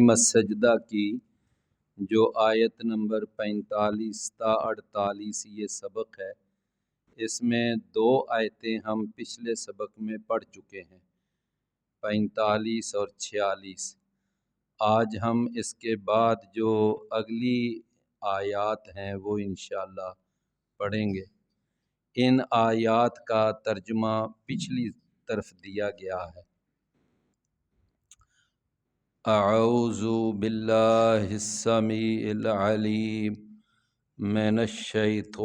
السجدہ کی جو آیت نمبر 45 تا 48 یہ سبق ہے، اس میں 2 آیتیں ہم پچھلے سبق میں پڑھ چکے ہیں، 45 اور 46۔ آج ہم اس کے بعد جو اگلی آیات ہیں وہ انشاءاللہ پڑھیں گے۔ ان آیات کا ترجمہ پچھلی طرف دیا گیا ہے۔ اعوذ باللہ السمیع العلیم من الشیطان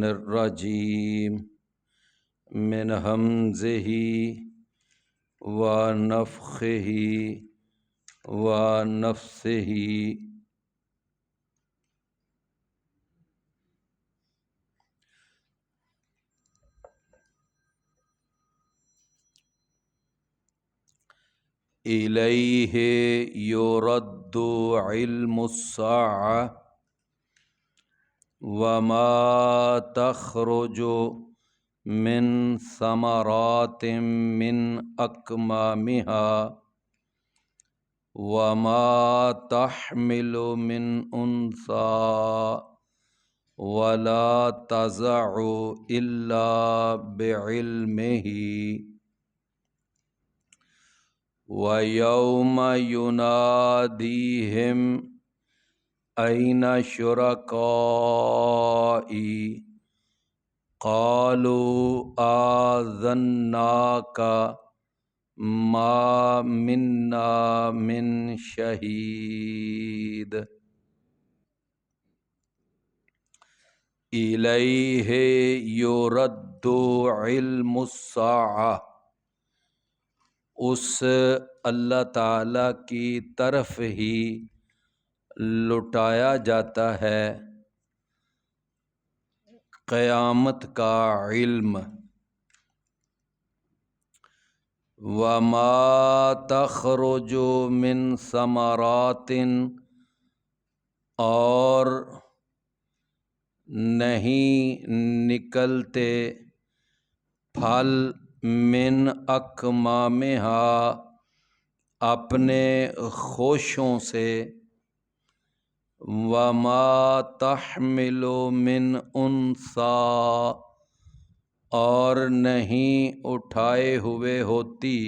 الرجیم من ہمزہ ونفخہ ونفثہ۔ الیہ یرد علم الساعۃ وما تخرج من ثمرات من اکمامها وما تحمل من انثی ولا تضع الا بعلمہ وَيَوْمَ يُنَادِيهِمْ أَيْنَ شُرَكَائِي قَالُوا آذَنَّاكَ مَا مِنَّا مِن شَهِيدٍ۔ إِلَيْهِ يُرَدُّ عِلْمُ السَّاعَةِ، اس اللہ تعالیٰ کی طرف ہی لٹایا جاتا ہے قیامت کا علم۔ وَمَا تَخْرُجُ مِن ثَمَرَاتٍ، اور نہیں نکلتے پھل من اکمامہا، اپنے خوشوں سے، وما تحمل من انثی، اور نہیں اٹھائے ہوئے ہوتی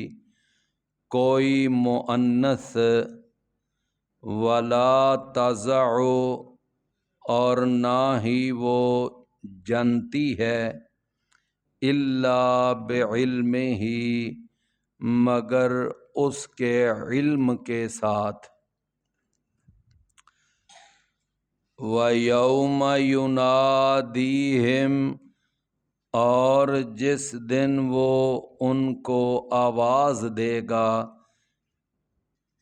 کوئی مؤنث، ولا تضع، اور نہ ہی وہ جنتی ہے، الا بعلمہ، مگر اس کے علم کے ساتھ۔ وَيَوْمَ يُنَادِيهِمْ، اور جس دن وہ ان کو آواز دے گا،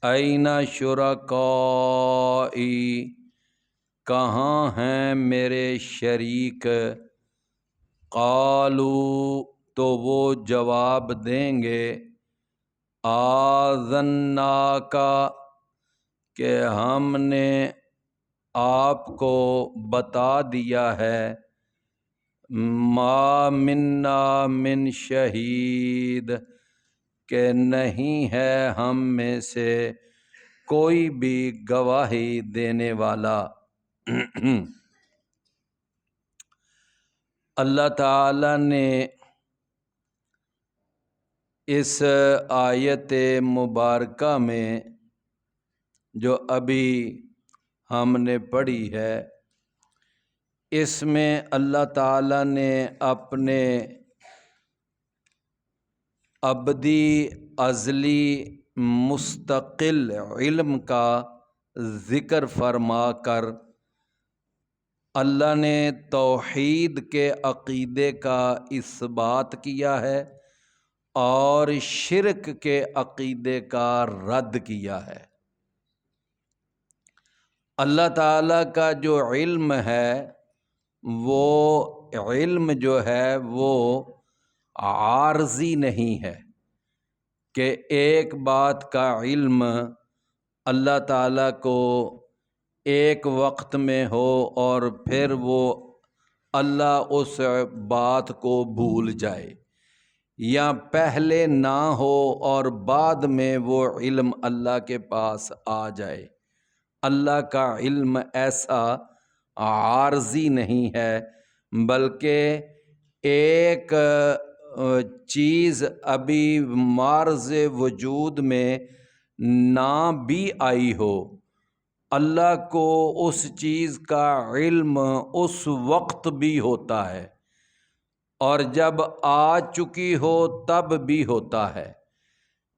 أَيْنَ شُرَكَائِي، کہاں ہیں میرے شریک؟ قالوا، تو وہ جواب دیں گے، آذناک، کہ ہم نے آپ کو بتا دیا ہے، ما منا من شہید، کہ نہیں ہے ہم میں سے کوئی بھی گواہی دینے والا۔ اللہ تعالی نے اس آیت مبارکہ میں جو ابھی ہم نے پڑھی ہے، اس میں اللہ تعالی نے اپنے ابدی ازلی مستقل علم کا ذکر فرما کر اللہ نے توحید کے عقیدے کا اثبات کیا ہے اور شرک کے عقیدے کا رد کیا ہے۔ اللہ تعالیٰ کا جو علم ہے، وہ علم جو ہے وہ عارضی نہیں ہے کہ ایک بات کا علم اللہ تعالیٰ کو ایک وقت میں ہو اور پھر وہ اللہ اس بات کو بھول جائے۔ یا پہلے نہ ہو اور بعد میں وہ علم اللہ کے پاس آ جائے۔ اللہ کا علم ایسا عارضی نہیں ہے، بلکہ ایک چیز ابھی معرض وجود میں نہ بھی آئی ہو، اللہ کو اس چیز کا علم اس وقت بھی ہوتا ہے، اور جب آ چکی ہو تب بھی ہوتا ہے۔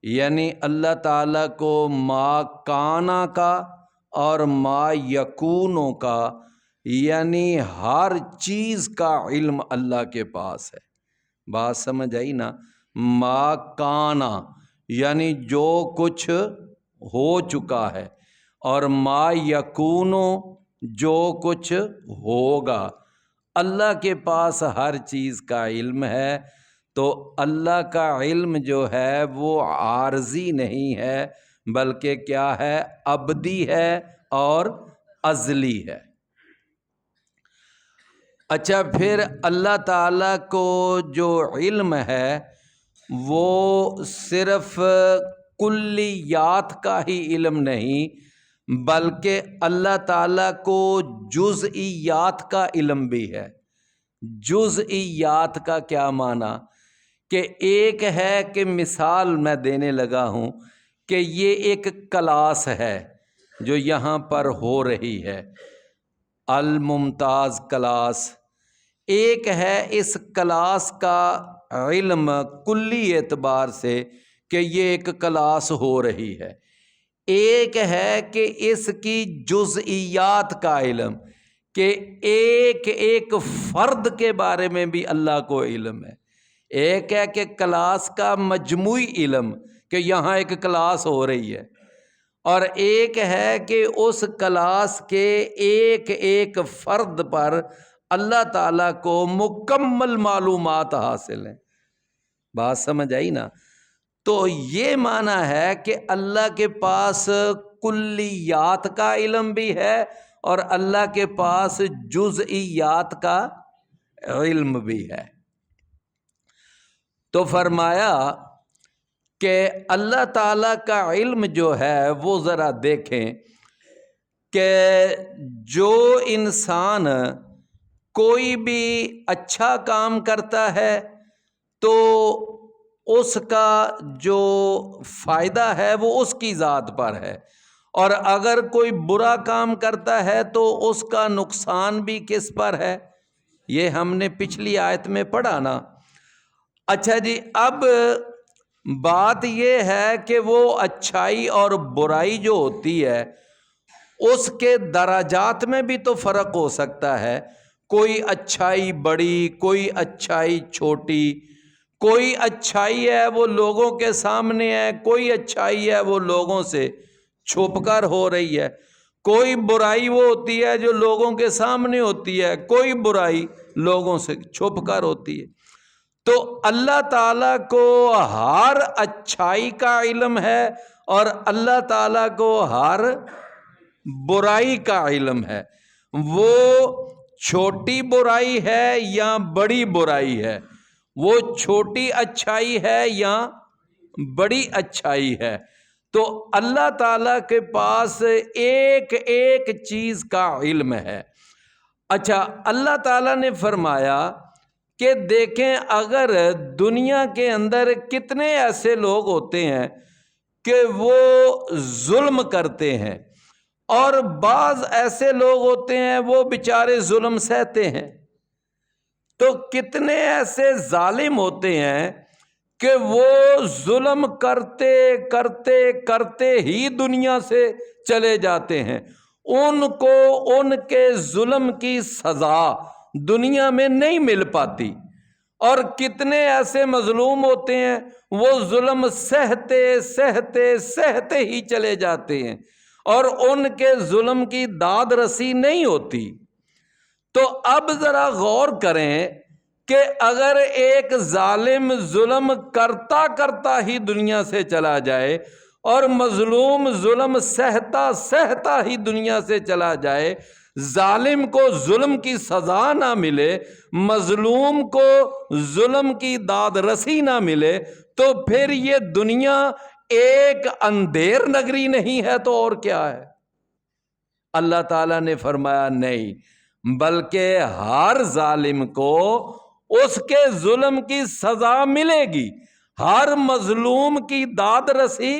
یعنی اللہ تعالیٰ کو ما کانا کا اور ما یکونوں کا، یعنی ہر چیز کا علم اللہ کے پاس ہے۔ بات سمجھ آئی نا؟ ما کانا یعنی جو کچھ ہو چکا ہے، اور ما یکونوں جو کچھ ہوگا۔ اللہ کے پاس ہر چیز کا علم ہے، تو اللہ کا علم جو ہے وہ عارضی نہیں ہے، بلکہ کیا ہے؟ ابدی ہے اور ازلی ہے۔ اچھا، پھر اللہ تعالیٰ کو جو علم ہے وہ صرف کلیات کا ہی علم نہیں، بلکہ اللہ تعالیٰ کو جزئیات کا علم بھی ہے۔ جزئیات کا کیا معنی؟ کہ ایک ہے کہ مثال میں دینے لگا ہوں کہ یہ ایک کلاس ہے جو یہاں پر ہو رہی ہے، الممتاز کلاس۔ ایک ہے اس کلاس کا علم کلی اعتبار سے کہ یہ ایک کلاس ہو رہی ہے۔ ایک ہے کہ اس کی جزئیات کا علم، کہ ایک ایک فرد کے بارے میں بھی اللہ کو علم ہے۔ ایک ہے کہ کلاس کا مجموعی علم کہ یہاں ایک کلاس ہو رہی ہے، اور ایک ہے کہ اس کلاس کے ایک ایک فرد پر اللہ تعالیٰ کو مکمل معلومات حاصل ہیں۔ بات سمجھ آئی نا؟ تو یہ معنی ہے کہ اللہ کے پاس کلیات کا علم بھی ہے اور اللہ کے پاس جزئیات کا علم بھی ہے۔ تو فرمایا کہ اللہ تعالیٰ کا علم جو ہے وہ ذرا دیکھیں کہ جو انسان کوئی بھی اچھا کام کرتا ہے تو اس کا جو فائدہ ہے وہ اس کی ذات پر ہے، اور اگر کوئی برا کام کرتا ہے تو اس کا نقصان بھی کس پر ہے؟ یہ ہم نے پچھلی آیت میں پڑھا نا۔ اچھا جی، اب بات یہ ہے کہ وہ اچھائی اور برائی جو ہوتی ہے اس کے درجات میں بھی تو فرق ہو سکتا ہے۔ کوئی اچھائی بڑی، کوئی اچھائی چھوٹی، کوئی اچھائی ہے وہ لوگوں کے سامنے ہے، کوئی اچھائی ہے وہ لوگوں سے چھپ کر ہو رہی ہے، کوئی برائی وہ ہوتی ہے جو لوگوں کے سامنے ہوتی ہے، کوئی برائی لوگوں سے چھپ کر ہوتی ہے۔ تو اللہ تعالیٰ کو ہر اچھائی کا علم ہے اور اللہ تعالیٰ کو ہر برائی کا علم ہے۔ وہ چھوٹی برائی ہے یا بڑی برائی ہے، وہ چھوٹی اچھائی ہے یا بڑی اچھائی ہے، تو اللہ تعالیٰ کے پاس ایک ایک چیز کا علم ہے۔ اچھا، اللہ تعالیٰ نے فرمایا کہ دیکھیں اگر دنیا کے اندر کتنے ایسے لوگ ہوتے ہیں کہ وہ ظلم کرتے ہیں، اور بعض ایسے لوگ ہوتے ہیں وہ بیچارے ظلم سہتے ہیں، تو کتنے ایسے ظالم ہوتے ہیں کہ وہ ظلم کرتے کرتے کرتے ہی دنیا سے چلے جاتے ہیں، ان کو ان کے ظلم کی سزا دنیا میں نہیں مل پاتی، اور کتنے ایسے مظلوم ہوتے ہیں وہ ظلم سہتے سہتے سہتے ہی چلے جاتے ہیں اور ان کے ظلم کی داد رسی نہیں ہوتی۔ تو اب ذرا غور کریں کہ اگر ایک ظالم ظلم کرتا کرتا ہی دنیا سے چلا جائے اور مظلوم ظلم سہتا سہتا ہی دنیا سے چلا جائے، ظالم کو ظلم کی سزا نہ ملے، مظلوم کو ظلم کی داد رسی نہ ملے، تو پھر یہ دنیا ایک اندھیر نگری نہیں ہے تو اور کیا ہے؟ اللہ تعالیٰ نے فرمایا نہیں، بلکہ ہر ظالم کو اس کے ظلم کی سزا ملے گی، ہر مظلوم کی داد رسی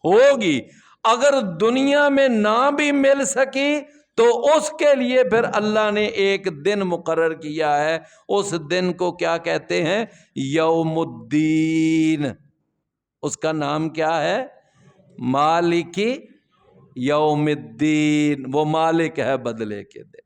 ہوگی۔ اگر دنیا میں نہ بھی مل سکی تو اس کے لیے پھر اللہ نے ایک دن مقرر کیا ہے، اس دن کو کیا کہتے ہیں؟ یوم الدین۔ اس کا نام کیا ہے؟ مالکی یوم الدین، وہ مالک ہے بدلے کے دن۔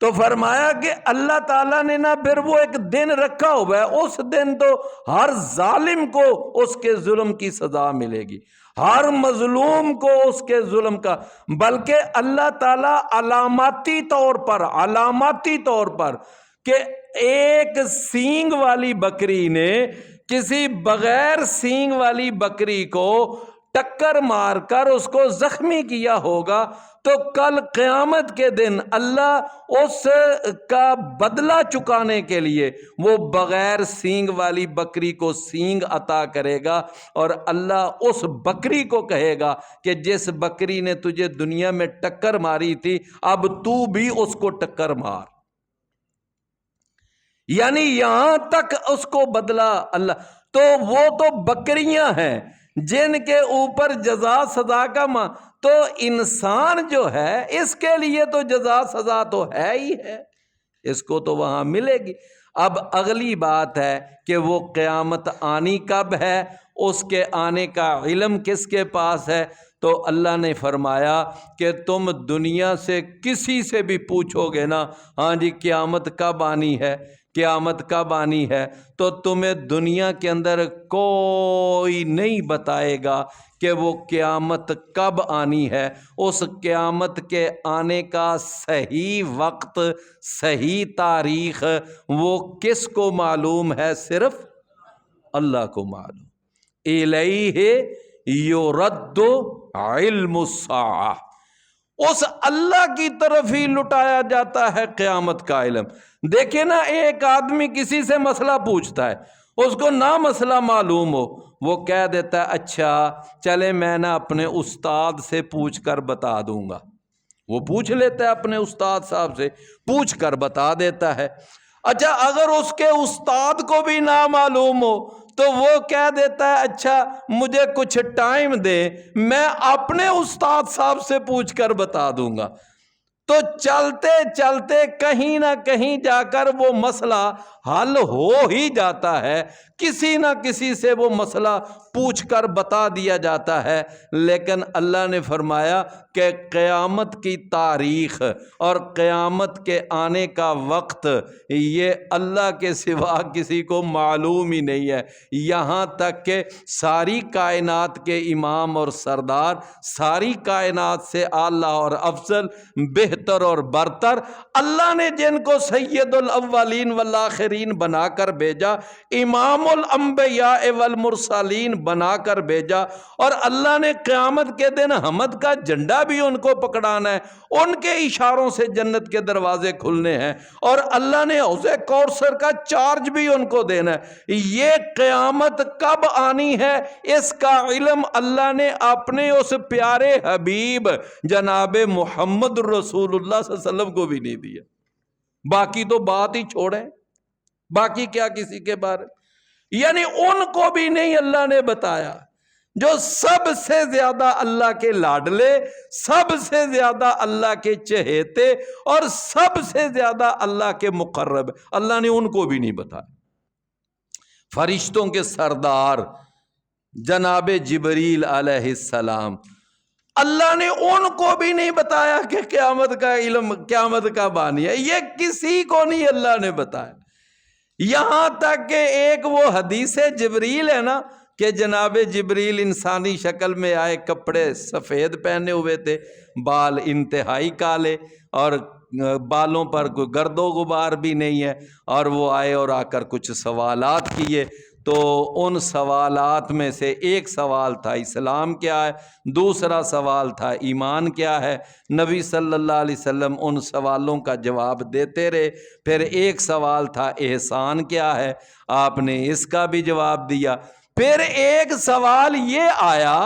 تو فرمایا کہ اللہ تعالیٰ نے نا پھر وہ ایک دن رکھا ہوا ہے، اس دن تو ہر ظالم کو اس کے ظلم کی سزا ملے گی، ہر مظلوم کو اس کے ظلم کا، بلکہ اللہ تعالیٰ علاماتی طور پر کہ ایک سینگ والی بکری نے کسی بغیر سینگ والی بکری کو ٹکر مار کر اس کو زخمی کیا ہوگا، تو کل قیامت کے دن اللہ اس کا بدلہ چکانے کے لیے وہ بغیر سینگ والی بکری کو سینگ عطا کرے گا، اور اللہ اس بکری کو کہے گا کہ جس بکری نے تجھے دنیا میں ٹکر ماری تھی اب تو بھی اس کو ٹکر مار۔ یعنی یہاں تک اس کو بدلہ اللہ، تو وہ تو بکریاں ہیں جن کے اوپر جزا سزا کا تو انسان جو ہے اس کے لیے تو جزا سزا تو ہے ہی ہے، اس کو تو وہاں ملے گی۔ اب اگلی بات ہے کہ وہ قیامت آنی کب ہے، اس کے آنے کا علم کس کے پاس ہے؟ تو اللہ نے فرمایا کہ تم دنیا سے کسی سے بھی پوچھو گے نا، ہاں جی قیامت کب آنی ہے، قیامت کب آنی ہے، تو تمہیں دنیا کے اندر کوئی نہیں بتائے گا کہ وہ قیامت کب آنی ہے۔ اس قیامت کے آنے کا صحیح وقت، صحیح تاریخ وہ کس کو معلوم ہے؟ صرف اللہ کو معلوم۔ الیہ یرد علم الساعہ، اس اللہ کی طرف ہی لٹایا جاتا ہے قیامت کا علم۔ دیکھیں نا، ایک آدمی کسی سے مسئلہ پوچھتا ہے، اس کو نہ مسئلہ معلوم ہو، وہ کہہ دیتا ہے اچھا چلے میں نا اپنے استاد سے پوچھ کر بتا دوں گا، وہ پوچھ لیتا ہے اپنے استاد صاحب سے، پوچھ کر بتا دیتا ہے۔ اچھا اگر اس کے استاد کو بھی نہ معلوم ہو تو وہ کہہ دیتا ہے اچھا مجھے کچھ ٹائم دے، میں اپنے استاد صاحب سے پوچھ کر بتا دوں گا۔ تو چلتے چلتے کہیں نہ کہیں جا کر وہ مسئلہ حل ہو ہی جاتا ہے، کسی نہ کسی سے وہ مسئلہ پوچھ کر بتا دیا جاتا ہے۔ لیکن اللہ نے فرمایا کہ قیامت کی تاریخ اور قیامت کے آنے کا وقت یہ اللہ کے سوا کسی کو معلوم ہی نہیں ہے، یہاں تک کہ ساری کائنات کے امام اور سردار، ساری کائنات سے اعلیٰ اور افضل، بہتر اور برتر، اللہ نے جن کو سید الاولین والآخرین بنا کر بھیجا، امام الانبیاء والمرسلین بنا کر بھیجا، اور اللہ نے قیامت کے دن حمد کا جھنڈا بھی ان کو پکڑانا ہے، ان کے اشاروں سے جنت کے دروازے کھلنے ہیں، اور اللہ نے حوض کوثر کا چارج بھی ان کو دینا ہے۔ یہ قیامت کب آنی ہے اس کا علم اللہ نے اپنے اس پیارے حبیب جناب محمد رسول اللہ صلی اللہ علیہ وسلم کو بھی نہیں دیا۔ باقی تو بات ہی چھوڑیں، باقی کیا کسی کے بارے، یعنی ان کو بھی نہیں اللہ نے بتایا، جو سب سے زیادہ اللہ کے لاڈلے، سب سے زیادہ اللہ کے چہیتے اور سب سے زیادہ اللہ کے مقرب، اللہ نے ان کو بھی نہیں بتایا۔ فرشتوں کے سردار جناب جبریل علیہ السلام، اللہ نے ان کو بھی نہیں بتایا کہ قیامت کا علم، قیامت کا بانی ہے، یہ کسی کو نہیں اللہ نے بتایا۔ یہاں تک کہ ایک وہ حدیث جبریل ہے نا کہ جناب جبریل انسانی شکل میں آئے، کپڑے سفید پہنے ہوئے تھے، بال انتہائی کالے، اور بالوں پر کوئی گرد و غبار بھی نہیں ہے، اور وہ آئے اور آ کر کچھ سوالات کیے، تو ان سوالات میں سے ایک سوال تھا اسلام کیا ہے، دوسرا سوال تھا ایمان کیا ہے۔ نبی صلی اللہ علیہ وسلم ان سوالوں کا جواب دیتے رہے۔ پھر ایک سوال تھا احسان کیا ہے، آپ نے اس کا بھی جواب دیا۔ پھر ایک سوال یہ آیا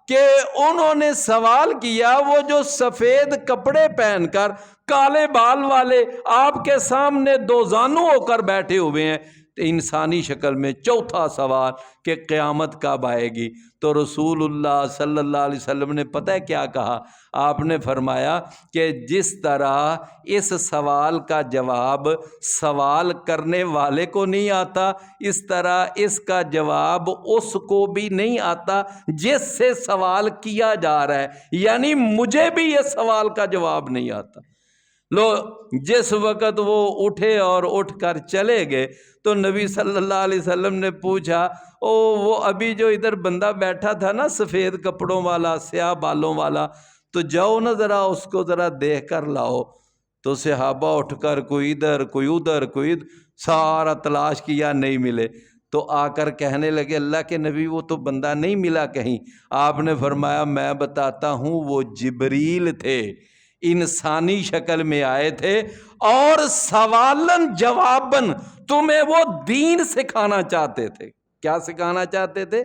کہ انہوں نے سوال کیا وہ جو سفید کپڑے پہن کر کالے بال والے آپ کے سامنے دو زانو ہو کر بیٹھے ہوئے ہیں انسانی شکل میں۔ چوتھا سوال کہ قیامت کب آئے گی؟ تو رسول اللہ صلی اللہ علیہ وسلم نے پتہ ہے کیا کہا؟ آپ نے فرمایا کہ جس طرح اس سوال کا جواب سوال کرنے والے کو نہیں آتا، اس طرح اس کا جواب اس کو بھی نہیں آتا جس سے سوال کیا جا رہا ہے، یعنی مجھے بھی یہ سوال کا جواب نہیں آتا۔ لو جس وقت وہ اٹھے اور اٹھ کر چلے گئے تو نبی صلی اللہ علیہ وسلم نے پوچھا وہ ابھی جو ادھر بندہ بیٹھا تھا نا سفید کپڑوں والا سیاہ بالوں والا، تو جاؤ نا ذرا اس کو ذرا دیکھ کر لاؤ۔ تو صحابہ اٹھ کر کوئی ادھر کوئی ادھر کوئی ادھر سارا تلاش کیا، نہیں ملے۔ تو آ کر کہنے لگے اللہ کے نبی وہ تو بندہ نہیں ملا کہیں۔ آپ نے فرمایا میں بتاتا ہوں وہ جبریل تھے، انسانی شکل میں آئے تھے اور سوالن جوابن تمہیں وہ دین سکھانا چاہتے تھے۔ کیا سکھانا چاہتے تھے؟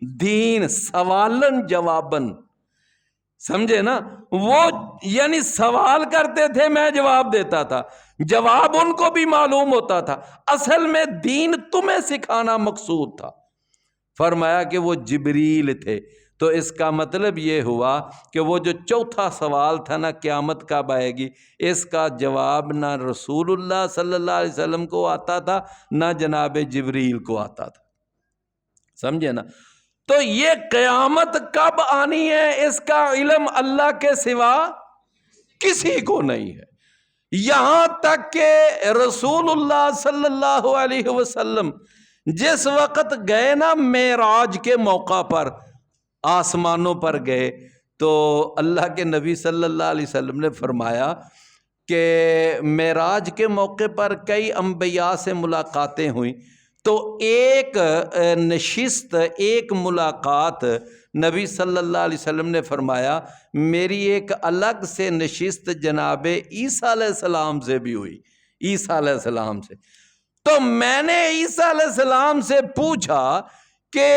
دین۔ سوالن جوابن، سمجھے نا؟ وہ یعنی سوال کرتے تھے، میں جواب دیتا تھا، جواب ان کو بھی معلوم ہوتا تھا، اصل میں دین تمہیں سکھانا مقصود تھا۔ فرمایا کہ وہ جبریل تھے۔ تو اس کا مطلب یہ ہوا کہ وہ جو چوتھا سوال تھا نا قیامت کب آئے گی، اس کا جواب نہ رسول اللہ صلی اللہ علیہ وسلم کو آتا تھا نہ جناب جبریل کو آتا تھا، سمجھے نا؟ تو یہ قیامت کب آنی ہے اس کا علم اللہ کے سوا کسی کو نہیں ہے۔ یہاں تک کہ رسول اللہ صلی اللہ علیہ وسلم جس وقت گئے نا معراج کے موقع پر، آسمانوں پر گئے، تو اللہ کے نبی صلی اللہ علیہ وسلم نے فرمایا کہ معراج کے موقع پر کئی انبیاء سے ملاقاتیں ہوئیں، تو ایک نشست، ایک ملاقات نبی صلی اللہ علیہ وسلم نے فرمایا میری ایک الگ سے نشست جناب عیسیٰ علیہ السلام سے بھی ہوئی، عیسیٰ علیہ السلام سے۔ تو میں نے عیسیٰ علیہ السلام سے پوچھا کہ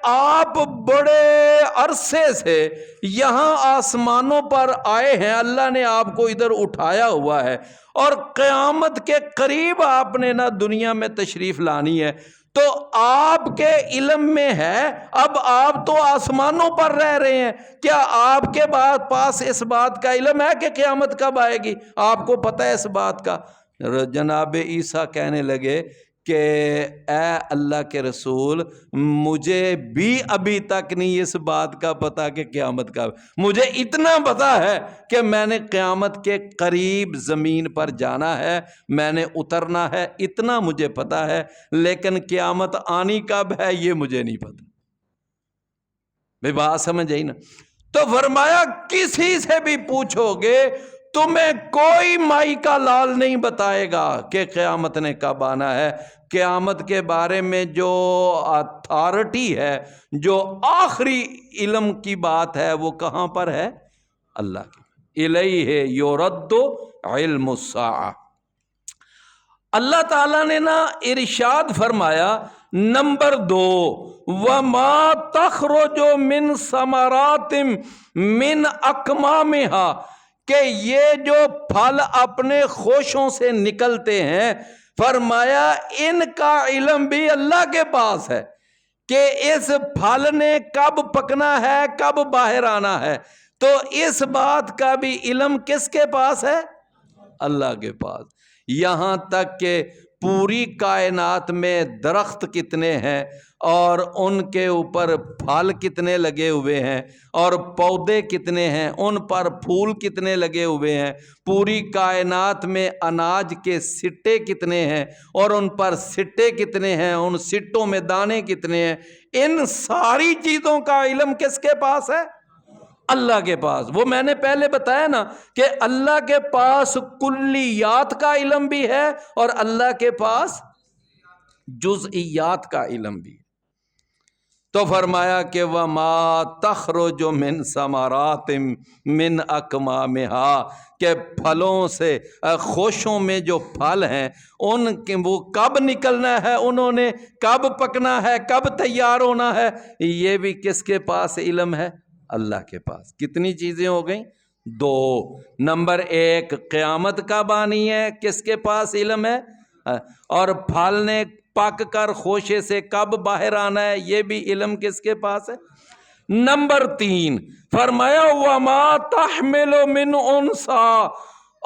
آپ بڑے عرصے سے یہاں آسمانوں پر آئے ہیں، اللہ نے آپ کو ادھر اٹھایا ہوا ہے اور قیامت کے قریب آپ نے نا دنیا میں تشریف لانی ہے، تو آپ کے علم میں ہے، اب آپ تو آسمانوں پر رہ رہے ہیں، کیا آپ کے پاس اس بات کا علم ہے کہ قیامت کب آئے گی؟ آپ کو پتہ ہے اس بات کا؟ جناب عیسیٰ کہنے لگے کہ اے اللہ کے رسول مجھے بھی ابھی تک نہیں اس بات کا پتا کہ قیامت کب، مجھے اتنا پتا ہے کہ میں نے قیامت کے قریب زمین پر جانا ہے، میں نے اترنا ہے، اتنا مجھے پتا ہے، لیکن قیامت آنی کب ہے یہ مجھے نہیں پتا۔ بھئی بات سمجھ آئی نا؟ تو فرمایا کسی سے بھی پوچھو گے تمہیں کوئی مائی کا لال نہیں بتائے گا کہ قیامت نے کب آنا ہے۔ قیامت کے بارے میں جو اتھارٹی ہے، جو آخری علم کی بات ہے، وہ کہاں پر ہے؟ اللہ کی۔ الیہ یرد علم الساعہ۔ اللہ تعالیٰ نے نا ارشاد فرمایا نمبر 2 وَمَا تَخْرُجُ مِن ثَمَرَاتٍ مِن أَكْمَامِهَا، کہ یہ جو پھل اپنے خوشوں سے نکلتے ہیں، فرمایا ان کا علم بھی اللہ کے پاس ہے کہ اس پھل نے کب پکنا ہے، کب باہر آنا ہے، تو اس بات کا بھی علم کس کے پاس ہے؟ اللہ کے پاس۔ یہاں تک کہ پوری کائنات میں درخت کتنے ہیں اور ان کے اوپر پھل کتنے لگے ہوئے ہیں اور پودے کتنے ہیں، ان پر پھول کتنے لگے ہوئے ہیں، پوری کائنات میں اناج کے سٹے کتنے ہیں اور ان پر سٹے کتنے ہیں، ان سٹوں میں دانے کتنے ہیں، ان ساری چیزوں کا علم کس کے پاس ہے؟ اللہ کے پاس۔ وہ میں نے پہلے بتایا نا کہ اللہ کے پاس کلیات کا علم بھی ہے اور اللہ کے پاس جزئیات کا علم بھی ہے۔ تو فرمایا کہ وَمَا تَخْرُجُ مِن ثَمَرَاتٍ مِّنْ أَكْمَامِهَا، کہ پھلوں سے خوشوں میں جو پھل ہیں ان کے وہ کب نکلنا ہے، انہوں نے کب پکنا ہے، کب تیار ہونا ہے، یہ بھی کس کے پاس علم ہے؟ اللہ کے پاس۔ کتنی چیزیں ہو گئیں؟ دو۔ نمبر ایک، قیامت کب آنی ہے، کس کے پاس علم ہے؟ اور پھل نے پک کر خوشے سے کب باہر آنا ہے، یہ بھی علم کس کے پاس ہے؟ نمبر تین فرمایا وَمَا تَحْمِلُ مِنْ أُنْثَىٰ،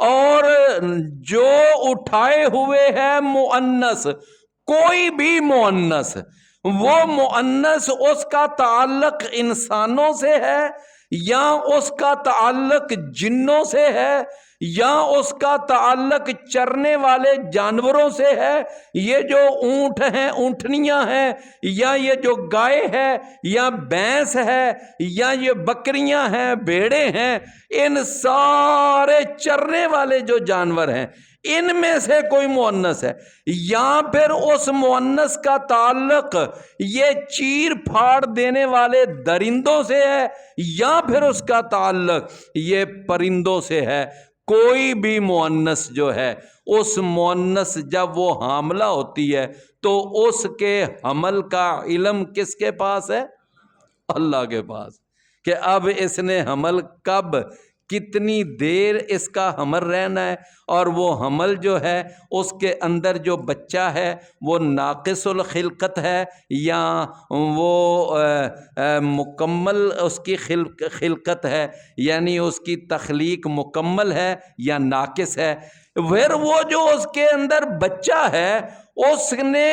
اور جو اٹھائے ہوئے ہے مؤنث، کوئی بھی مؤنث، وہ مؤنث اس کا تعلق انسانوں سے ہے یا اس کا تعلق جنوں سے ہے یا اس کا تعلق چرنے والے جانوروں سے ہے، یہ جو اونٹ ہیں، اونٹنیاں ہیں، یا یہ جو گائے ہے یا بھینس ہے یا یہ بکریاں ہیں، بھیڑیں ہیں، ان سارے چرنے والے جو جانور ہیں ان میں سے کوئی مؤنث ہے، یا پھر اس مؤنث کا تعلق یہ چیر پھاڑ دینے والے درندوں سے ہے یا پھر اس کا تعلق یہ پرندوں سے ہے۔ کوئی بھی مؤنث جو ہے، اس مؤنث جب وہ حاملہ ہوتی ہے تو اس کے حمل کا علم کس کے پاس ہے؟ اللہ کے پاس، کہ اب اس نے حمل کب، کتنی دیر اس کا حمل رہنا ہے، اور وہ حمل جو ہے اس کے اندر جو بچہ ہے وہ ناقص الخلقت ہے یا وہ مکمل اس کی خلقت ہے، یعنی اس کی تخلیق مکمل ہے یا ناقص ہے۔ پھر وہ جو اس کے اندر بچہ ہے اس نے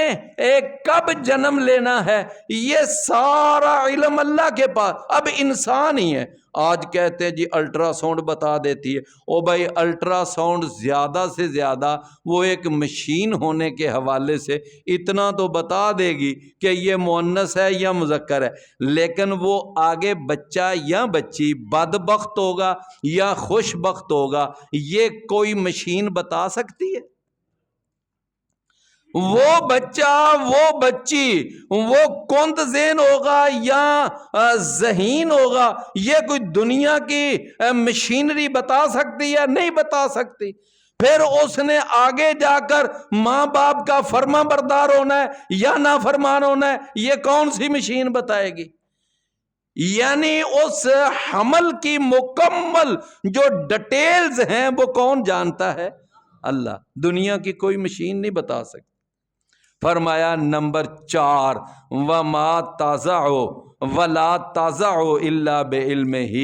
کب جنم لینا ہے، یہ سارا علم اللہ کے پاس۔ اب انسان ہی ہے، آج کہتے ہیں جی الٹرا ساؤنڈ بتا دیتی ہے، او بھائی الٹرا ساؤنڈ زیادہ سے زیادہ وہ ایک مشین ہونے کے حوالے سے اتنا تو بتا دے گی کہ یہ مؤنث ہے یا مذکر ہے، لیکن وہ آگے بچہ یا بچی بدبخت ہوگا یا خوش بخت ہوگا، یہ کوئی مشین بتا سکتی ہے؟ وہ بچہ، وہ بچی، وہ کند ذہن ہوگا یا ذہین ہوگا، یہ کوئی دنیا کی مشینری بتا سکتی ہے؟ نہیں بتا سکتی۔ پھر اس نے آگے جا کر ماں باپ کا فرما بردار ہونا ہے یا نافرمان ہونا ہے، یہ کون سی مشین بتائے گی؟ یعنی اس حمل کی مکمل جو ڈیٹیلز ہیں وہ کون جانتا ہے؟ اللہ۔ دنیا کی کوئی مشین نہیں بتا سکتی۔ فرمایا نمبر 4 وَمَا تَضَعُ وَلَا تَضَعُ إِلَّا بِعِلْمِهِ،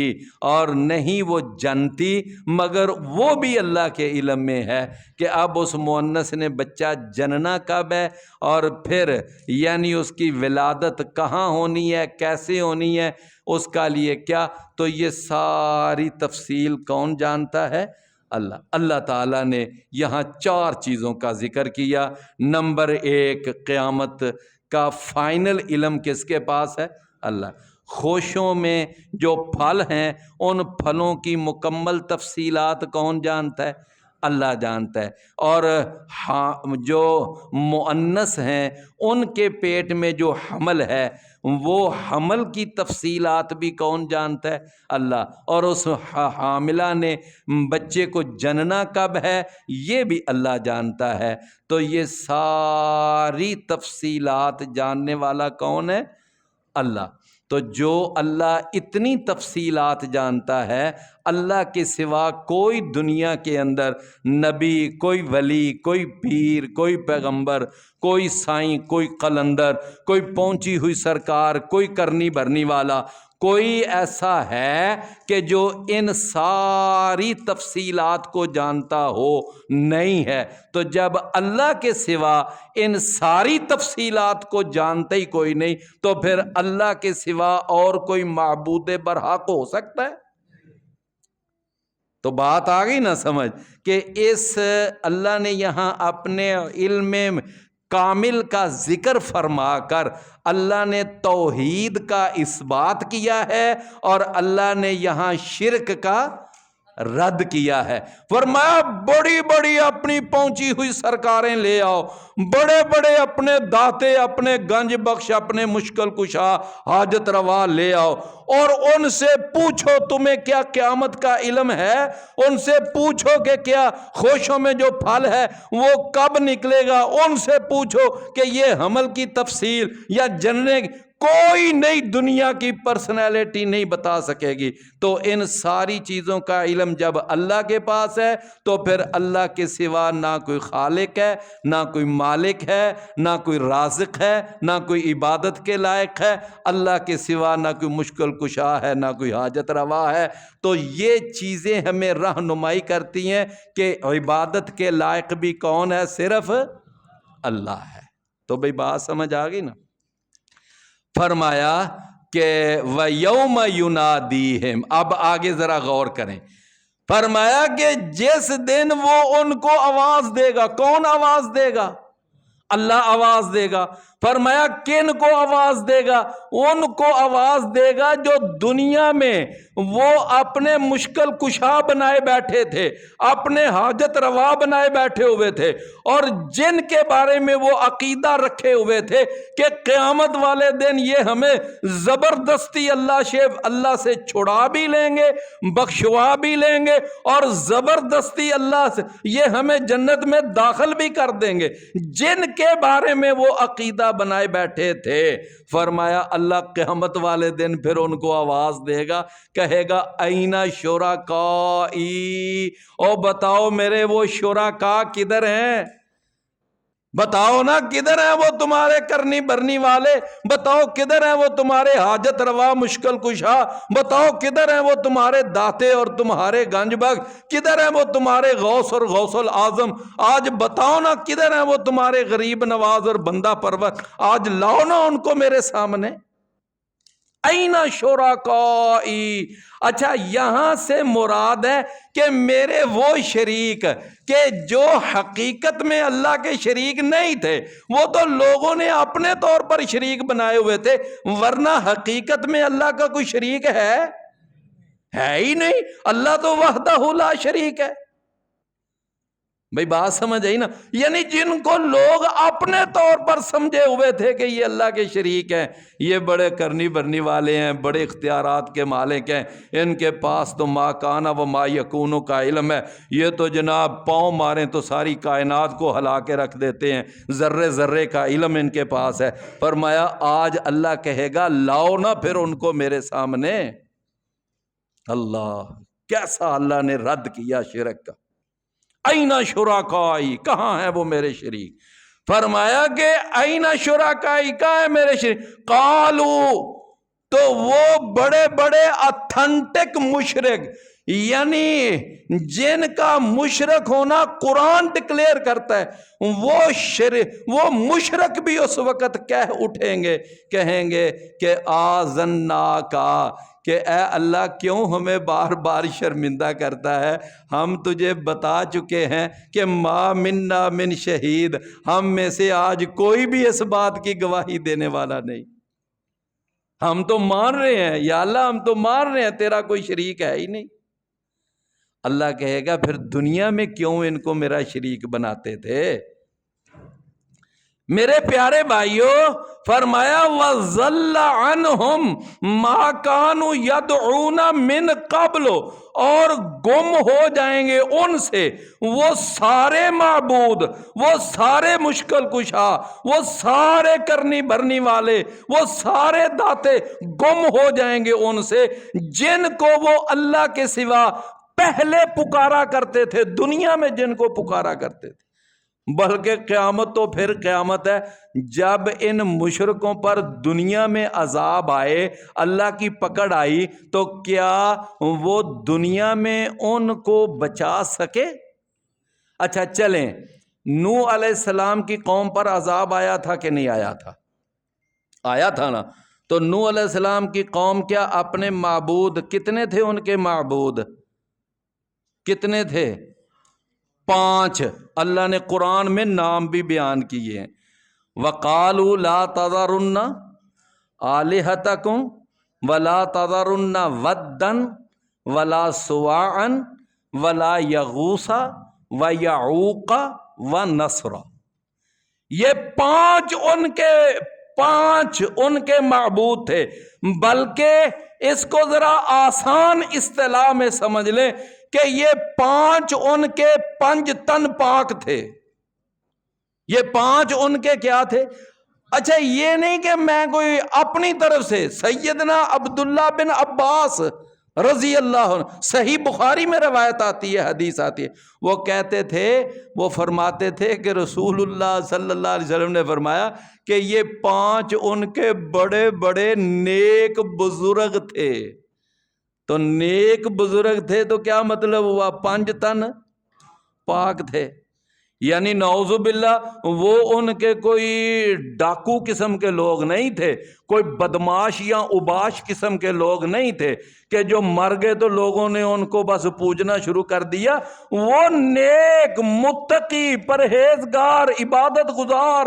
اور نہیں وہ جنتی مگر وہ بھی اللہ کے علم میں ہے کہ اب اس مؤنث نے بچہ جننا کب ہے، اور پھر یعنی اس کی ولادت کہاں ہونی ہے، کیسے ہونی ہے، اس کا لیے کیا، تو یہ ساری تفصیل کون جانتا ہے؟ اللہ۔ اللہ تعالیٰ نے یہاں 4 چیزوں کا ذکر کیا۔ نمبر 1، قیامت کا فائنل علم کس کے پاس ہے؟ اللہ۔ خوشوں میں جو پھل ہیں ان پھلوں کی مکمل تفصیلات کون جانتا ہے؟ اللہ جانتا ہے۔ اور جو مؤنث ہیں ان کے پیٹ میں جو حمل ہے وہ حمل کی تفصیلات بھی کون جانتا ہے؟ اللہ۔ اور اس حاملہ نے بچے کو جننا کب ہے یہ بھی اللہ جانتا ہے۔ تو یہ ساری تفصیلات جاننے والا کون ہے؟ اللہ۔ تو جو اللہ اتنی تفصیلات جانتا ہے، اللہ کے سوا کوئی دنیا کے اندر نبی، کوئی ولی، کوئی پیر، کوئی پیغمبر، کوئی سائیں، کوئی قلندر، کوئی پہنچی ہوئی سرکار، کوئی کرنی بھرنی والا، کوئی ایسا ہے کہ جو ان ساری تفصیلات کو جانتا ہو؟ نہیں ہے۔ تو جب اللہ کے سوا ان ساری تفصیلات کو جانتا ہی کوئی نہیں تو پھر اللہ کے سوا اور کوئی معبود برحق ہو سکتا ہے؟ تو بات آ گئی نا سمجھ کہ اس اللہ نے یہاں اپنے علم کامل کا ذکر فرما کر اللہ نے توحید کا اثبات کیا ہے، اور اللہ نے یہاں شرک کا رد کیا ہے۔ فرمایا بڑی بڑی اپنی پہنچی ہوئی سرکاریں لے آؤ، بڑے بڑے اپنے داتے، اپنے گنج بخش، اپنے مشکل کشا، حاجت روا لے آؤ، اور ان سے پوچھو تمہیں کیا قیامت کا علم ہے، ان سے پوچھو کہ کیا خوشوں میں جو پھل ہے وہ کب نکلے گا، ان سے پوچھو کہ یہ حمل کی تفصیل یا جننے، کوئی نئی دنیا کی پرسنالٹی نہیں بتا سکے گی۔ تو ان ساری چیزوں کا علم جب اللہ کے پاس ہے تو پھر اللہ کے سوا نہ کوئی خالق ہے، نہ کوئی مالک ہے، نہ کوئی رازق ہے، نہ کوئی عبادت کے لائق ہے، اللہ کے سوا نہ کوئی مشکل کشا ہے، نہ کوئی حاجت روا ہے۔ تو یہ چیزیں ہمیں رہنمائی کرتی ہیں کہ عبادت کے لائق بھی کون ہے؟ صرف اللہ ہے۔ تو بھئی بات سمجھ آ گئی نا؟ فرمایا کہ وَيَوْمَ يُنَادِيهِمْ، اب آگے ذرا غور کریں۔ فرمایا کہ جس دن وہ ان کو آواز دے گا، کون آواز دے گا؟ اللہ آواز دے گا۔ فرمایا کن کو آواز دے گا؟ ان کو آواز دے گا جو دنیا میں وہ اپنے مشکل کشا بنائے بیٹھے تھے، اپنے حاجت روا بنائے بیٹھے ہوئے تھے، اور جن کے بارے میں وہ عقیدہ رکھے ہوئے تھے کہ قیامت والے دن یہ ہمیں زبردستی اللہ سے چھڑا بھی لیں گے، بخشوا بھی لیں گے، اور زبردستی اللہ سے یہ ہمیں جنت میں داخل بھی کر دیں گے، جن کے بارے میں وہ عقیدہ بنائے بیٹھے تھے۔ فرمایا اللہ قیامت والے دن پھر ان کو آواز دے گا، کہے گا این شرکائی، او بتاؤ میرے وہ شرکا کدھر ہیں؟ بتاؤ نا کدھر ہیں وہ تمہارے کرنی بھرنی والے؟ بتاؤ کدھر ہیں وہ تمہارے حاجت روا مشکل کشا؟ بتاؤ کدھر ہیں وہ تمہارے داتے اور تمہارے گنج بخش؟ کدھر ہیں وہ تمہارے غوث اور غوث العظم؟ آج بتاؤ نا کدھر ہیں وہ تمہارے غریب نواز اور بندہ پرور؟ آج لاؤ نا ان کو میرے سامنے۔ این شرکائی، اچھا یہاں سے مراد ہے کہ میرے وہ شریک کہ جو حقیقت میں اللہ کے شریک نہیں تھے، وہ تو لوگوں نے اپنے طور پر شریک بنائے ہوئے تھے، ورنہ حقیقت میں اللہ کا کوئی شریک ہے ہی نہیں۔ اللہ تو وحدہ لا شریک ہے۔ بھئی بات سمجھ آئی نا؟ یعنی جن کو لوگ اپنے طور پر سمجھے ہوئے تھے کہ یہ اللہ کے شریک ہیں، یہ بڑے کرنی بھرنی والے ہیں، بڑے اختیارات کے مالک ہیں، ان کے پاس تو ما کانا و ما یکونو کا علم ہے، یہ تو جناب پاؤں ماریں تو ساری کائنات کو ہلا کے رکھ دیتے ہیں، ذرے ذرے کا علم ان کے پاس ہے۔ فرمایا آج اللہ کہے گا لاؤ نا پھر ان کو میرے سامنے۔ اللہ کیسا اللہ نے رد کیا شرک کا۔ این شرکائی، کہاں ہے وہ میرے شریک؟ فرمایا کہ این شرکائی، کہاں ہے میرے شریک؟ قالو، تو وہ بڑے بڑے اتھنٹک مشرک، یعنی جن کا مشرک ہونا قرآن ڈکلیئر کرتا ہے، وہ مشرک بھی اس وقت کہہ اٹھیں گے، کہیں گے کہ آذناکا، کہ اے اللہ کیوں ہمیں بار بار شرمندہ کرتا ہے؟ ہم تجھے بتا چکے ہیں کہ ما منا من شہید، ہم میں سے آج کوئی بھی اس بات کی گواہی دینے والا نہیں۔ ہم تو مان رہے ہیں یا اللہ، ہم تو مان رہے ہیں تیرا کوئی شریک ہے ہی نہیں۔ اللہ کہے گا پھر دنیا میں کیوں ان کو میرا شریک بناتے تھے؟ میرے پیارے بھائیوں، فرمایا وَضَلَّ عَنْهُمْ مَا كَانُوا يَدْعُونَ مِنْ قَبْلُ، اور گم ہو جائیں گے ان سے وہ سارے معبود، وہ سارے مشکل کشا، وہ سارے کرنی بھرنی والے، وہ سارے داتے گم ہو جائیں گے ان سے جن کو وہ اللہ کے سوا پہلے پکارا کرتے تھے، دنیا میں جن کو پکارا کرتے تھے۔ بلکہ قیامت تو پھر قیامت ہے، جب ان مشرکوں پر دنیا میں عذاب آئے، اللہ کی پکڑ آئی، تو کیا وہ دنیا میں ان کو بچا سکے؟ اچھا چلیں، نوح علیہ السلام کی قوم پر عذاب آیا تھا کہ نہیں آیا تھا؟ آیا تھا نا۔ تو نوح علیہ السلام کی قوم کیا اپنے معبود، کتنے تھے ان کے معبود؟ کتنے تھے؟ 5۔ اللہ نے قرآن میں نام بھی بیان کیے ہیں۔ وَقَالُوا لَا تَذَرُنَّ آلِهَتَكُمْ وَلَا تَذَرُنَّ وَدًّا وَلَا سُوَاعًا ولا یغوث و یعوق و نصر، یہ پانچ ان کے معبود تھے۔ بلکہ اس کو ذرا آسان اصطلاح میں سمجھ لیں کہ یہ پانچ ان کے پنج تن پاک تھے۔ یہ پانچ ان کے کیا تھے؟ اچھا یہ نہیں کہ میں کوئی اپنی طرف سے، سیدنا عبداللہ بن عباس رضی اللہ عنہ، صحیح بخاری میں روایت آتی ہے، حدیث آتی ہے، وہ کہتے تھے، وہ فرماتے تھے کہ رسول اللہ صلی اللہ علیہ وسلم نے فرمایا کہ یہ پانچ ان کے بڑے بڑے نیک بزرگ تھے۔ تو نیک بزرگ تھے تو کیا مطلب ہوا؟ پنج تن پاک تھے، یعنی نعوذ باللہ وہ ان کے کوئی ڈاکو قسم کے لوگ نہیں تھے، کوئی بدماش یا اوباش قسم کے لوگ نہیں تھے کہ جو مر گئے تو لوگوں نے ان کو بس پوجنا شروع کر دیا۔ وہ نیک، متقی، پرہیزگار، عبادت گزار،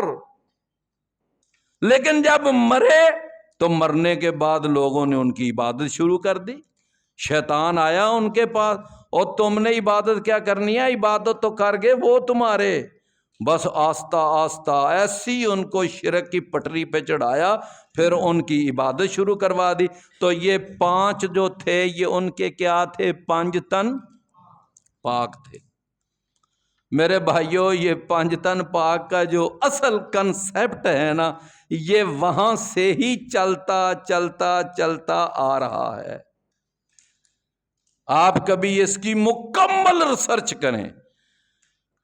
لیکن جب مرے تو مرنے کے بعد لوگوں نے ان کی عبادت شروع کر دی۔ شیطان آیا ان کے پاس، اور تم نے عبادت کیا کرنی ہے؟ عبادت تو کر گئے وہ تمہارے، بس آہستہ آہستہ ایسی ان کو شرک کی پٹری پہ چڑھایا، پھر ان کی عبادت شروع کروا دی۔ تو یہ پانچ جو تھے یہ ان کے کیا تھے؟ پنج تن پاک تھے۔ میرے بھائیوں، یہ پنج تن پاک کا جو اصل کنسیپٹ ہے نا، یہ وہاں سے ہی چلتا چلتا چلتا آ رہا ہے۔ آپ کبھی اس کی مکمل ریسرچ کریں،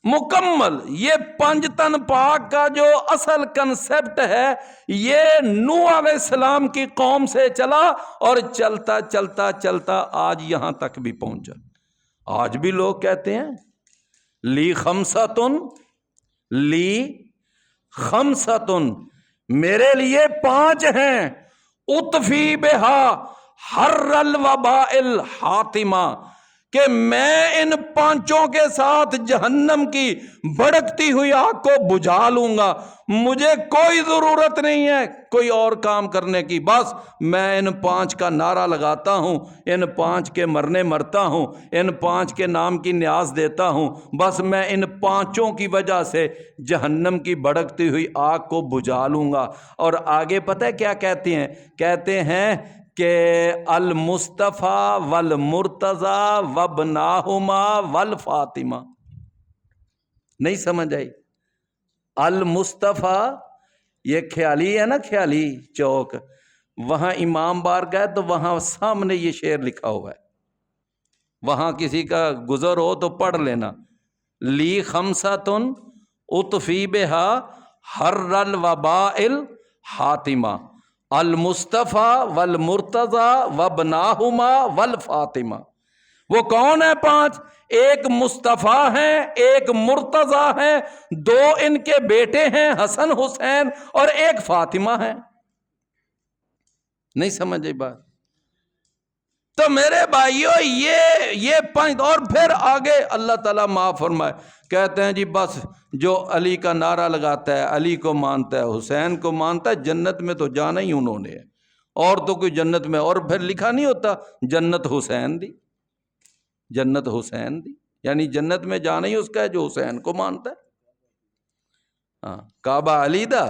مکمل۔ یہ پنج تن پاک کا جو اصل کنسیپٹ ہے یہ نوح علیہ السلام کی قوم سے چلا اور چلتا چلتا چلتا آج یہاں تک بھی پہنچا۔ آج بھی لوگ کہتے ہیں لی خمسۃن، لی خمسۃن، میرے لیے پانچ ہیں، اطفی بہا حر الوباء الحاتمہ، کہ میں ان پانچوں کے ساتھ جہنم کی بھڑکتی ہوئی آگ کو بجھا لوں گا۔ مجھے کوئی ضرورت نہیں ہے کوئی اور کام کرنے کی، بس میں ان پانچ کا نعرہ لگاتا ہوں، ان پانچ کے مرنے مرتا ہوں، ان پانچ کے نام کی نیاز دیتا ہوں، بس میں ان پانچوں کی وجہ سے جہنم کی بھڑکتی ہوئی آگ کو بجھا لوں گا۔ اور آگے پتہ ہے کیا کہتے ہیں؟ کہتے ہیں کہ المصطفیٰ والمرتضیٰ وابناہما والفاطمہ۔ نہیں سمجھ آئی؟ المصطفیٰ، یہ خیالی ہے نا، خیالی چوک، وہاں امام بار گئے تو وہاں سامنے یہ شعر لکھا ہوا ہے، وہاں کسی کا گزر ہو تو پڑھ لینا، لی خمسۃن اطفی بہا حر الوباء الحاتمہ، المصطفیٰ والمرتضیٰ وابناہما والفاطمہ۔ وہ کون ہے پانچ؟ ایک مصطفیٰ ہیں، ایک مرتضیٰ ہیں، دو ان کے بیٹے ہیں حسن حسین، اور ایک فاطمہ ہے۔ نہیں سمجھے بات؟ تو میرے بھائیوں یہ پانچ، اور پھر آگے اللہ تعالیٰ معاف فرمائے، کہتے ہیں جی بس جو علی کا نعرہ لگاتا ہے، علی کو مانتا ہے، حسین کو مانتا ہے، جنت میں تو جانا ہی انہوں نے ہے، اور تو کوئی جنت میں، اور پھر لکھا نہیں ہوتا جنت حسین دی، جنت حسین دی، یعنی جنت میں جانا ہی اس کا ہے جو حسین کو مانتا ہے۔ ہاں، کعبہ علی دا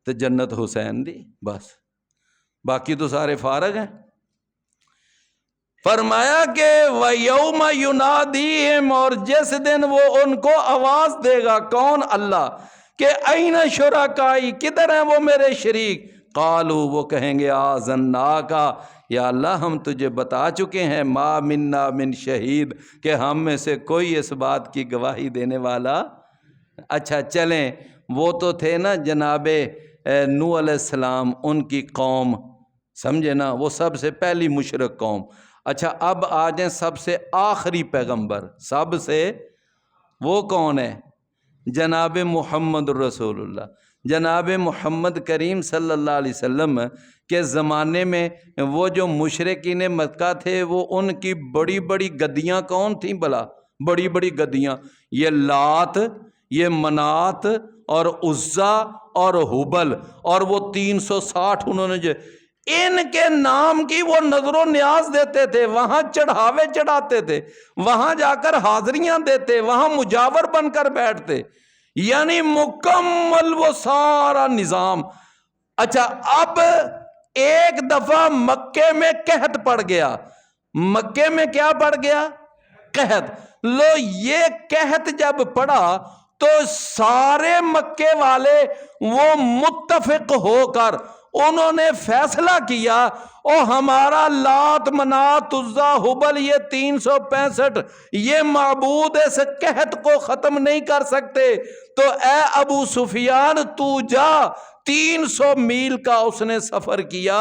تو جنت حسین دی، بس باقی تو سارے فارغ ہیں۔ فرمایا کہ وَيَوْمَ يُنَادِيهِمْ، اور جس دن وہ ان کو آواز دے گا، کون؟ اللہ، کہ اَيْنَ شُرَكَائِي، کدھر ہیں وہ میرے شریک؟ قالوا، وہ کہیں گے آذَنَّاكَ، یا اللہ ہم تجھے بتا چکے ہیں، ما منا من شہید، کہ ہم میں سے کوئی اس بات کی گواہی دینے والا۔ اچھا چلیں، وہ تو تھے نا جناب نوح علیہ السلام، ان کی قوم، سمجھے نا، وہ سب سے پہلی مشرک قوم۔ اچھا اب آ جائیں سب سے آخری پیغمبر، سب سے، وہ کون ہے؟ جناب محمد رسول اللہ، جناب محمد کریم صلی اللہ علیہ وسلم کے زمانے میں وہ جو مشرکین مکہ تھے، وہ ان کی بڑی بڑی گدیاں کون تھیں بلا؟ بڑی بڑی گدیاں، یہ لات، یہ منات اور عزا اور حبل، اور وہ 360 انہوں نے جو ان کے نام کی وہ نظر و نیاز دیتے تھے، وہاں چڑھاوے چڑھاتے تھے، وہاں جا کر حاضریاں دیتے، وہاں مجاور بن کر بیٹھتے، یعنی مکمل وہ سارا نظام۔ اچھا، اب ایک دفعہ مکے میں قحط پڑ گیا۔ مکے میں کیا پڑ گیا؟ قحط۔ لو، یہ قحط جب پڑا تو سارے مکے والے وہ متفق ہو کر انہوں نے فیصلہ کیا، او ہمارا لات منات عزا ہبل یہ 365 یہ معبود اس قحط کو ختم نہیں کر سکتے، تو اے ابو سفیان تو جا۔ 300 میل کا اس نے سفر کیا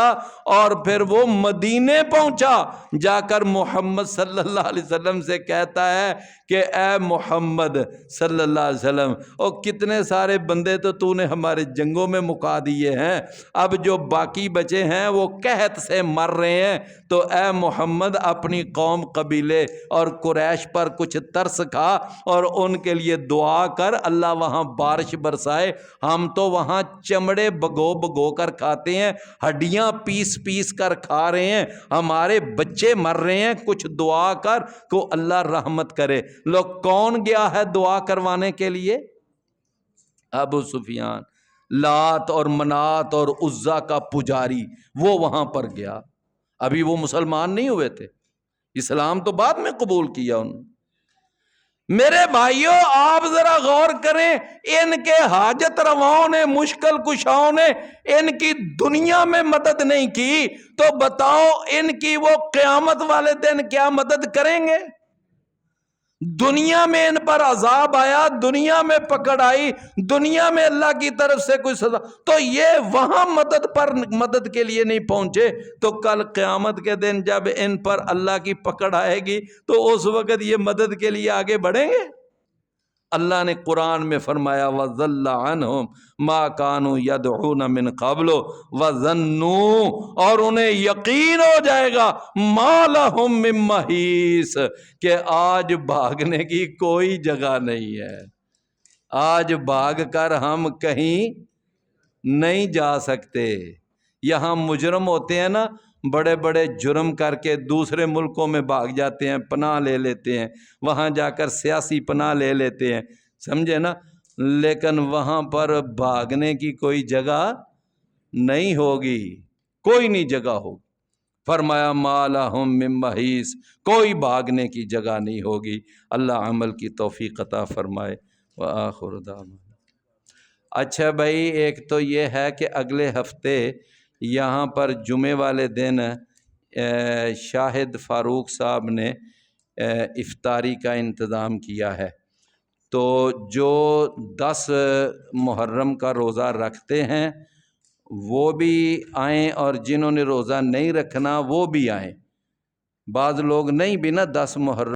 اور پھر وہ مدینے پہنچا، جا کر محمد صلی اللہ علیہ وسلم سے کہتا ہے کہ اے محمد صلی اللہ علیہ وسلم، او کتنے سارے بندے تو نے ہمارے جنگوں میں مکا دیے ہیں، اب جو باقی بچے ہیں وہ قحط سے مر رہے ہیں، تو اے محمد اپنی قوم قبیلے اور قریش پر کچھ ترس کھا اور ان کے لیے دعا کر، اللہ وہاں بارش برسائے، ہم تو وہاں چمڑے بگو بگو کر کھاتے ہیں، ہڈیاں پیس پیس کر کھا رہے ہیں، ہمارے بچے مر رہے ہیں، کچھ دعا کر کو اللہ رحمت کرے۔ لوگ کون گیا ہے دعا کروانے کے لیے؟ ابو سفیان، لات اور منات اور عزا کا پجاری، وہ وہاں پر گیا۔ ابھی وہ مسلمان نہیں ہوئے تھے، اسلام تو بعد میں قبول کیا انہوں نے۔ میرے بھائیوں، آپ ذرا غور کریں، ان کے حاجت رواؤں نے، مشکل کشاؤں نے ان کی دنیا میں مدد نہیں کی، تو بتاؤ ان کی وہ قیامت والے دن کیا مدد کریں گے؟ دنیا میں ان پر عذاب آیا، دنیا میں پکڑ آئی، دنیا میں اللہ کی طرف سے کوئی سزا، تو یہ وہاں مدد کے لیے نہیں پہنچے، تو کل قیامت کے دن جب ان پر اللہ کی پکڑ آئے گی تو اس وقت یہ مدد کے لیے آگے بڑھیں گے؟ اللہ نے قرآن میں فرمایا وَضَلَّ عَنْهُمْ مَا كَانُوا يَدْعُونَ مِنْ قَبْلُ وَظَنُّوا، اور انہیں یقین ہو جائے گا مَا لَهُم مِّن مَّحِيصٍ، کہ آج بھاگنے کی کوئی جگہ نہیں ہے، آج بھاگ کر ہم کہیں نہیں جا سکتے۔ یہاں مجرم ہوتے ہیں نا، بڑے بڑے جرم کر کے دوسرے ملکوں میں بھاگ جاتے ہیں، پناہ لے لیتے ہیں، وہاں جا کر سیاسی پناہ لے لیتے ہیں، سمجھے نا، لیکن وہاں پر بھاگنے کی کوئی جگہ نہیں ہوگی، کوئی نہیں جگہ ہوگی۔ فرمایا ما لہم من محیص، کوئی بھاگنے کی جگہ نہیں ہوگی۔ اللہ عمل کی توفیق عطا فرمائے۔ وآخر دعوانا۔ اچھا بھائی، ایک تو یہ ہے کہ اگلے ہفتے یہاں پر جمعے والے دن شاہد فاروق صاحب نے افطاری کا انتظام کیا ہے، تو جو 10 محرم کا روزہ رکھتے ہیں وہ بھی آئیں، اور جنہوں نے روزہ نہیں رکھنا وہ بھی آئیں۔ بعض لوگ نہیں بھی نا 10 محرم